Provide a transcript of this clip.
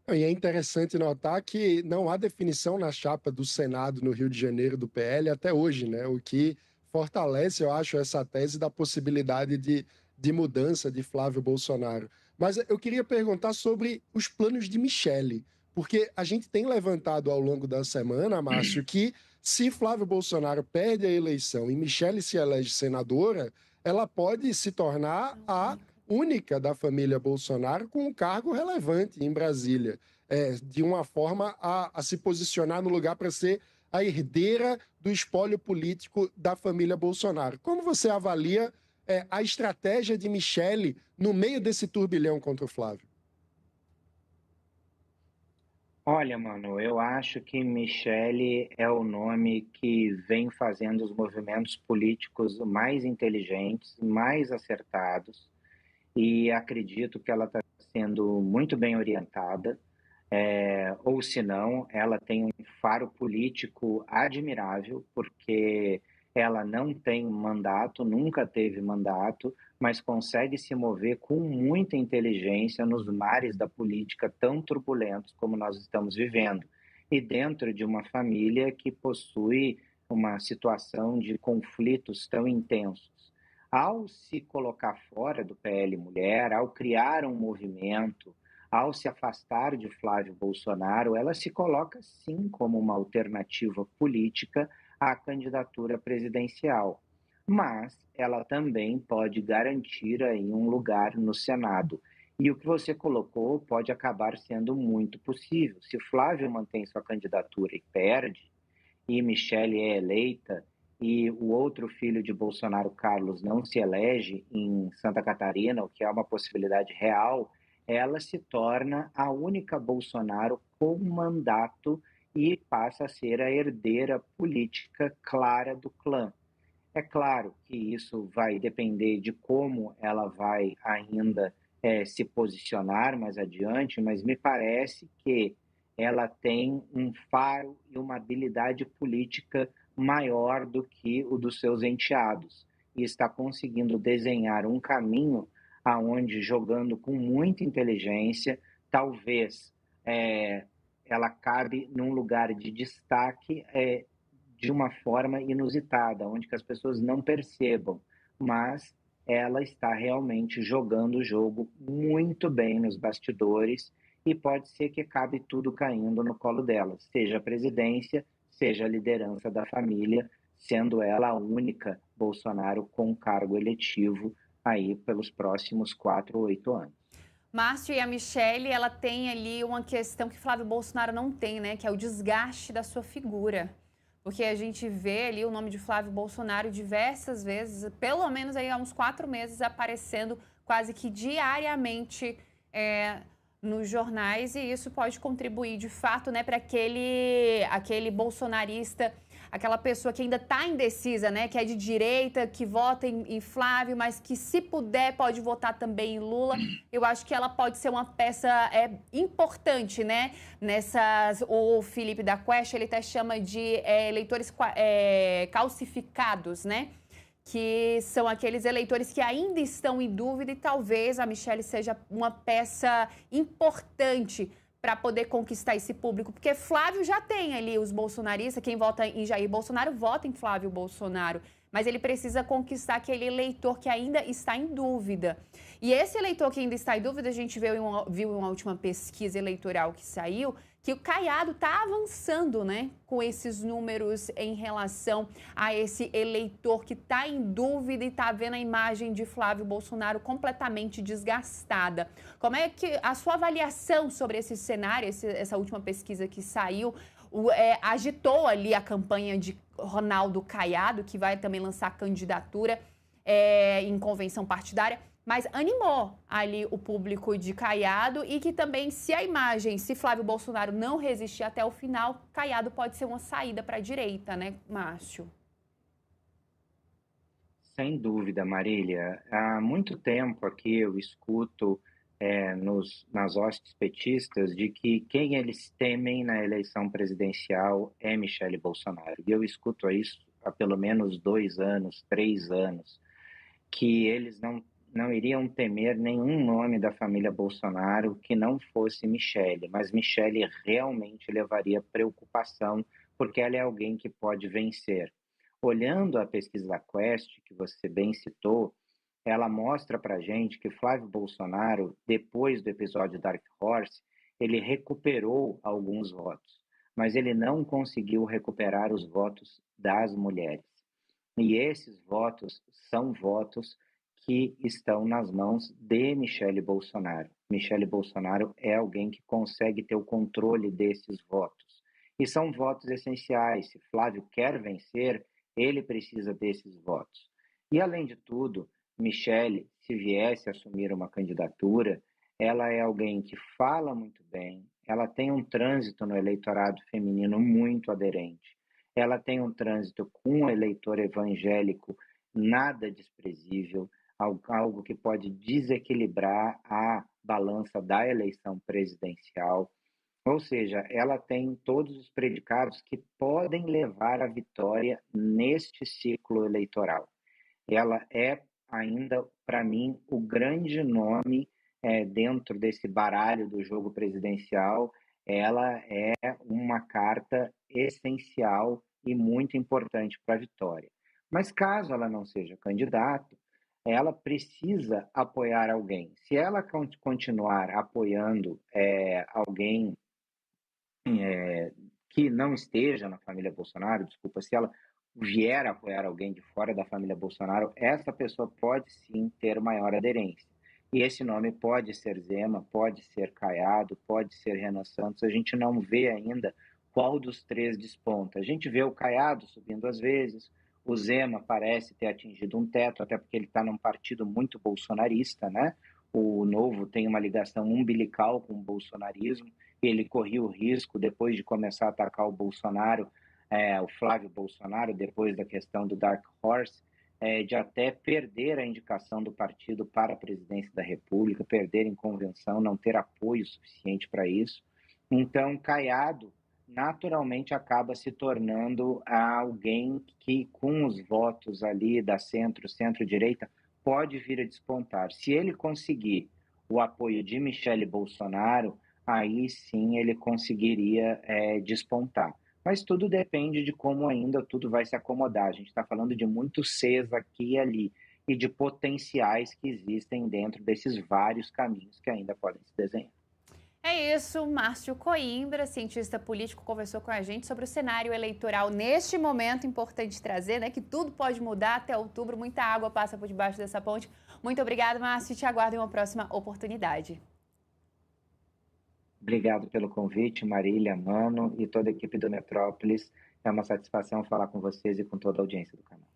E é interessante notar que não há definição na chapa do Senado no Rio de Janeiro do PL até hoje, né? O que fortalece, eu acho, essa tese da possibilidade de mudança de Flávio Bolsonaro. Mas eu queria perguntar sobre os planos de Michele, porque a gente tem levantado ao longo da semana, Márcio, que se Flávio Bolsonaro perde a eleição e Michele se elege senadora, ela pode se tornar A a única. única da família Bolsonaro com um cargo relevante em Brasília, de uma forma a se posicionar no lugar para ser a herdeira do espólio político da família Bolsonaro. Como você avalia a estratégia de Michele no meio desse turbilhão contra o Flávio? Olha, mano, eu acho que Michele é o nome que vem fazendo os movimentos políticos mais inteligentes, mais acertados, e acredito que ela está sendo muito bem orientada, ou se não, ela tem um faro político admirável, porque ela não tem mandato, nunca teve mandato, mas consegue se mover com muita inteligência nos mares da política tão turbulentos como nós estamos vivendo. E dentro de uma família que possui uma situação de conflitos tão intensos. Ao se colocar fora do PL Mulher, ao criar um movimento, ao se afastar de Flávio Bolsonaro, ela se coloca sim como uma alternativa política à candidatura presidencial. Mas ela também pode garantir aí um lugar no Senado. E o que você colocou pode acabar sendo muito possível. Se Flávio mantém sua candidatura e perde, e Michele é eleita, e o outro filho de Bolsonaro, Carlos, não se elege em Santa Catarina, o que é uma possibilidade real, ela se torna a única Bolsonaro com mandato e passa a ser a herdeira política clara do clã. É claro que isso vai depender de como ela vai ainda se posicionar mais adiante, mas me parece que ela tem um faro e uma habilidade política maior do que o dos seus enteados e está conseguindo desenhar um caminho aonde, jogando com muita inteligência, talvez é, ela cabe num lugar de destaque de uma forma inusitada, onde que as pessoas não percebam, mas ela está realmente jogando o jogo muito bem nos bastidores e pode ser que acabe tudo caindo no colo dela, seja a presidência, seja a liderança da família, sendo ela a única Bolsonaro com cargo eletivo aí pelos próximos 4 ou 8 anos. Márcio e a Michelle, ela tem ali uma questão que Flávio Bolsonaro não tem, né? Que é o desgaste da sua figura. Porque a gente vê ali o nome de Flávio Bolsonaro diversas vezes, pelo menos aí há uns 4 meses, aparecendo quase que diariamente nos jornais, e isso pode contribuir de fato, né, para aquele bolsonarista, aquela pessoa que ainda está indecisa, né, que é de direita, que vota em Flávio, mas que se puder pode votar também em Lula. Eu acho que ela pode ser uma peça importante, né, nessas. O Felipe da Quest, ele até chama de eleitores calcificados, né? Que são aqueles eleitores que ainda estão em dúvida, e talvez a Michelle seja uma peça importante para poder conquistar esse público, porque Flávio já tem ali os bolsonaristas, quem vota em Jair Bolsonaro vota em Flávio Bolsonaro, mas ele precisa conquistar aquele eleitor que ainda está em dúvida. E esse eleitor que ainda está em dúvida, a gente viu em uma última pesquisa eleitoral que saiu, que o Caiado está avançando, né, com esses números em relação a esse eleitor que está em dúvida e está vendo a imagem de Flávio Bolsonaro completamente desgastada. Como é que a sua avaliação sobre esse cenário, essa última pesquisa que saiu, agitou ali a campanha de Ronaldo Caiado, que vai também lançar candidatura em convenção partidária, mas animou ali o público de Caiado, e que também, se Flávio Bolsonaro não resistir até o final, Caiado pode ser uma saída para a direita, né, Márcio? Sem dúvida, Marília. Há muito tempo aqui eu escuto nas hostes petistas de que quem eles temem na eleição presidencial é Michele Bolsonaro. E eu escuto isso há pelo menos 2 anos, 3 anos, que eles não iriam temer nenhum nome da família Bolsonaro que não fosse Michele, mas Michele realmente levaria preocupação, porque ela é alguém que pode vencer. Olhando a pesquisa da Quest, que você bem citou, ela mostra para gente que Flávio Bolsonaro, depois do episódio Dark Horse, ele recuperou alguns votos, mas ele não conseguiu recuperar os votos das mulheres. E esses votos são votos que estão nas mãos de Michele Bolsonaro. Michele Bolsonaro é alguém que consegue ter o controle desses votos. E são votos essenciais. Se Flávio quer vencer, ele precisa desses votos. E, além de tudo, Michele, se viesse a assumir uma candidatura, ela é alguém que fala muito bem, ela tem um trânsito no eleitorado feminino muito aderente, ela tem um trânsito com o eleitor evangélico nada desprezível, algo que pode desequilibrar a balança da eleição presidencial. Ou seja, ela tem todos os predicados que podem levar à vitória neste ciclo eleitoral. Ela é ainda, para mim, o grande nome dentro desse baralho do jogo presidencial. Ela é uma carta essencial e muito importante para a vitória. Mas caso ela não seja candidata, ela precisa apoiar alguém. Se ela continuar apoiando alguém que não esteja na família Bolsonaro, desculpa, se ela vier a apoiar alguém de fora da família Bolsonaro, essa pessoa pode sim ter maior aderência. E esse nome pode ser Zema, pode ser Caiado, pode ser Renan Santos. A gente não vê ainda qual dos três desponta. A gente vê o Caiado subindo às vezes, o Zema parece ter atingido um teto, até porque ele está num partido muito bolsonarista, né? O Novo tem uma ligação umbilical com o bolsonarismo. Ele corria o risco, depois de começar a atacar o Bolsonaro, o Flávio Bolsonaro, depois da questão do Dark Horse, de até perder a indicação do partido para a presidência da República, perder em convenção, não ter apoio suficiente para isso. Então, Caiado naturalmente acaba se tornando alguém que, com os votos ali da centro-direita, pode vir a despontar. Se ele conseguir o apoio de Michele Bolsonaro, aí sim ele conseguiria despontar. Mas tudo depende de como ainda tudo vai se acomodar. A gente está falando de muitos Cs aqui e ali e de potenciais que existem dentro desses vários caminhos que ainda podem se desenhar. É isso, Márcio Coimbra, cientista político, conversou com a gente sobre o cenário eleitoral neste momento. Importante trazer, né, que tudo pode mudar até outubro, muita água passa por debaixo dessa ponte. Muito obrigada, Márcio, e te aguardo em uma próxima oportunidade. Obrigado pelo convite, Marília, Mano e toda a equipe do Metrópolis. É uma satisfação falar com vocês e com toda a audiência do canal.